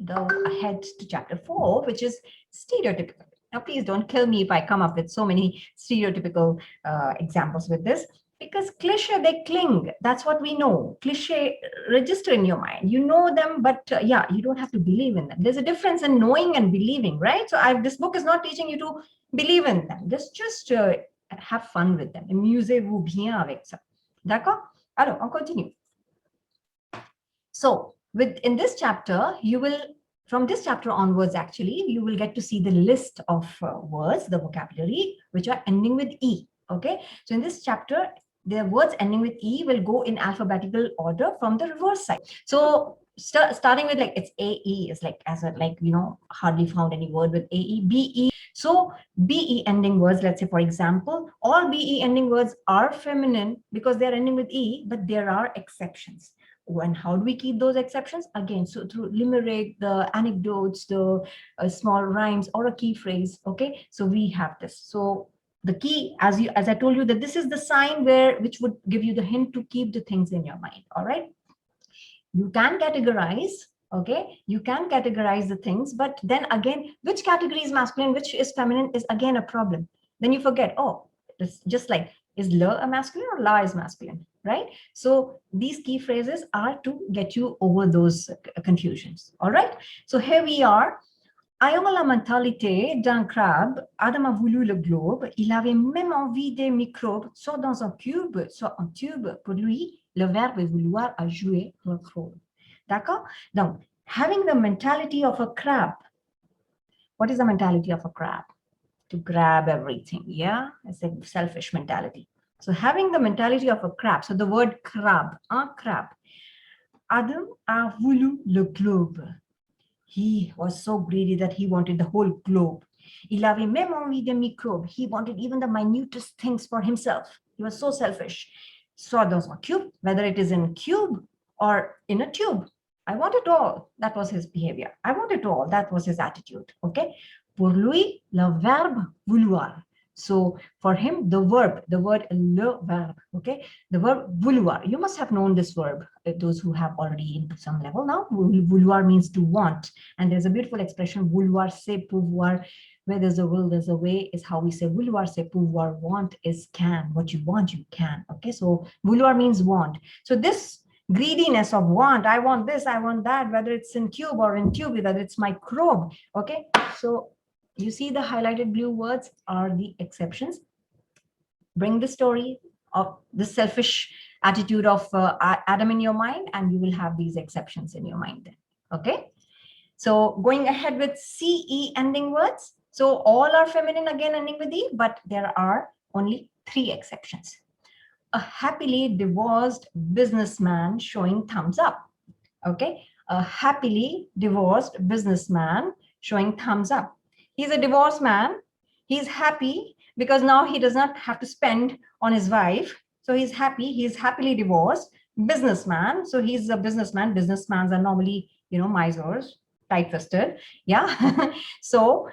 ahead to chapter 4, which is stereotypical. Now, please don't kill me if I come up with so many stereotypical examples with this, because cliche, they cling. That's what we know. Cliche register in your mind. You know them, but yeah, you don't have to believe in them. There's a difference in knowing and believing, right? So this book is not teaching you to believe in them. Just have fun with them. Amusez-vous bien avec ça. D'accord? Alors, on continue. So, in this chapter, you will, from this chapter onwards, actually, you will get to see the list of words, the vocabulary, which are ending with E. Okay, so in this chapter, the words ending with E will go in alphabetical order from the reverse side. So starting with like it's AE is like hardly found any word with AE, BE. So BE ending words, let's say for example, all BE ending words are feminine because they're ending with E, but there are exceptions. And how do we keep those exceptions? Again, so through limerick, the anecdotes, the small rhymes, or a key phrase. Okay, so we have this. So the key, as I told you, that this is the sign which would give you the hint to keep the things in your mind. All right, you can categorize. Okay, you can categorize the things, but then again, which category is masculine, which is feminine is again a problem. Then you forget. Oh, it's just like, is le a masculine or la is masculine? Right? So these key phrases are to get you over those confusions. All right. So here we are. Ayant la mentalité d'un crabe, Adam a voulu le globe. Il avait même envie des microbes, soit dans un cube, soit en tube. Pour lui, le verbe vouloir a joué un rôle. D'accord? Donc, having the mentality of a crab. What is the mentality of a crab? To grab everything. Yeah, it's a selfish mentality. So having the mentality of a crab, so the word crab, crab. Adam a voulu le globe. He was so greedy that he wanted the whole globe. Il avait même envie des microbes. He wanted even the minutest things for himself. He was so selfish. Soit dans un cube, whether it is in a cube or in a tube. I want it all. That was his behavior. I want it all. That was his attitude. Okay. Pour lui, le verbe vouloir. So for him, the word le verbe, okay, the verb vouloir. You must have known this verb, those who have already into some level now. Vouloir means to want. And there's a beautiful expression, vouloir c'est pouvoir. Where there's a will, there's a way, is how we say vouloir c'est pouvoir. Want is can. What you want, you can. Okay, so vouloir means want. So this greediness of want, I want this, I want that, whether it's in cube or in tube, whether it's microbe. Okay, so you see the highlighted blue words are the exceptions. Bring the story of the selfish attitude of Adam in your mind, and you will have these exceptions in your mind then. Okay. So going ahead with CE ending words. So all are feminine again ending with E, but there are only 3 exceptions. A happily divorced businessman showing thumbs up. Okay. A happily divorced businessman showing thumbs up. He's a divorced man. He's happy because now he does not have to spend on his wife. So he's happy. He's happily divorced. Businessman. So he's a businessman. Businessmen are normally, misers, tight-fisted. Yeah. So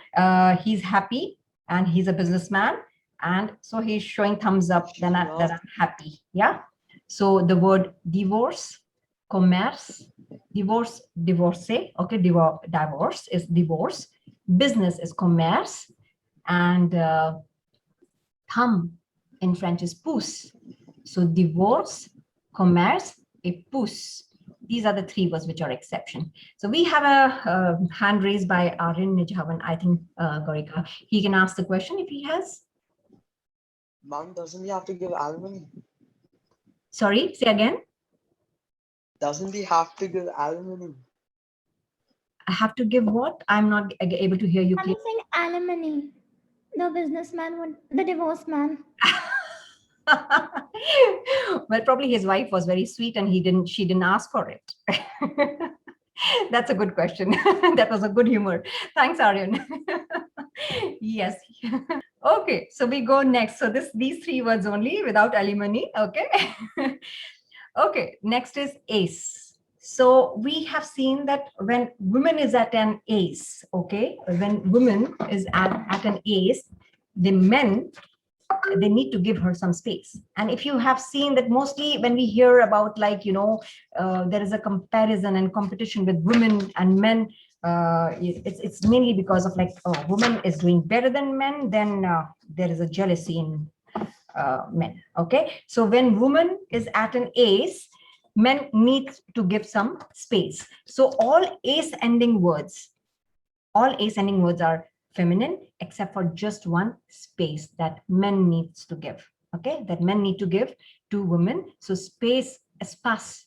he's happy and he's a businessman. And so he's showing thumbs up that I'm happy. Yeah. So the word divorce, commerce, divorce, divorcé. Okay. Divorce is divorce. Business is commerce, and thumb in French is pouce. So divorce, commerce, et pouce. These are the 3 words which are exception. So we have a hand raised by Aryan Nijavan, I think, Gorika. He can ask the question if he has. Mom, doesn't he have to give alimony? Sorry, say again. Doesn't he have to give alimony? I have to give what? I'm not able to hear you. I'm saying alimony. The businessman, the divorced man. Well, probably his wife was very sweet and she didn't ask for it. That's a good question. That was a good humor. Thanks, Aryan. Yes. Okay, so we go next. So these 3 words only without alimony. Okay. Okay, next is ace. So we have seen that when woman is at an ace, okay, when woman is at an ace, the men, they need to give her some space. And if you have seen that mostly when we hear about there is a comparison and competition with women and men, it's mainly because of like, oh, woman is doing better than men, then there is a jealousy in men. Okay, so when woman is at an ace, men need to give some space. So all ace ending words are feminine, except for just one space that men needs to give. Okay, that men need to give to women. So space, espace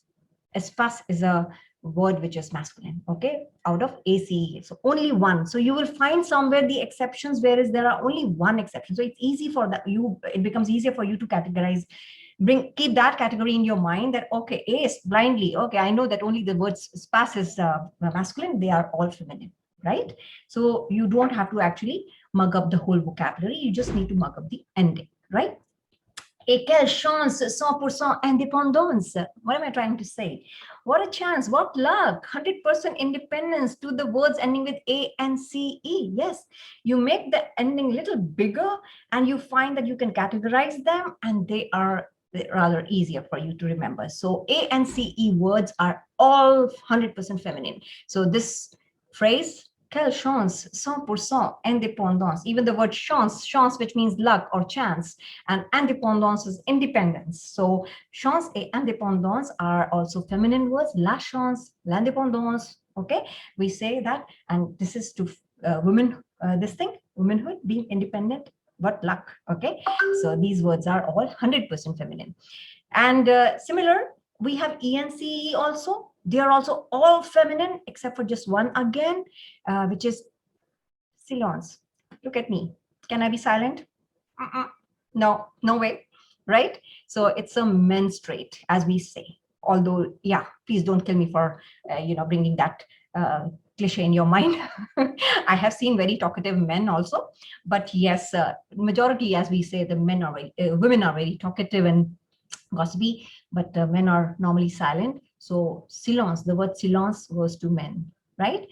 is a word which is masculine. Okay, out of ACE, so only one. So you will find somewhere the exceptions, whereas there are only one exception. So it's easy for that, it becomes easier for you to categorize. Keep that category in your mind, that okay, ace blindly, okay, I know that only the words space is masculine, they are all feminine, right? So you don't have to actually mug up the whole vocabulary, you just need to mug up the ending, right? Et quelle chance, 100% indépendance. What am I trying to say? What a chance, what luck, 100% independence to the words ending with A and CE. Yes, you make the ending a little bigger and you find that you can categorize them, and they are rather easier for you to remember. So A and CE words are all 100% feminine. So this phrase, quelle chance, 100% indépendance. Even the word chance, which means luck or chance, and indépendance is independence. So chance et indépendance are also feminine words. La chance, l'indépendance. Okay, we say that, and this is to women. This thing, womanhood, being independent, but luck. Okay, so these words are all 100% feminine. And similar, we have ENCE also. They are also all feminine except for just one again, which is silence. Look at me. Can I be silent? No, no way, right? So it's a menstruate, as we say. Although, yeah, please don't kill me for, bringing that cliche in your mind. I have seen very talkative men also, but yes, majority, as we say, the women are very talkative and gossipy, but men are normally silent. So silence, the word silence goes to men, right?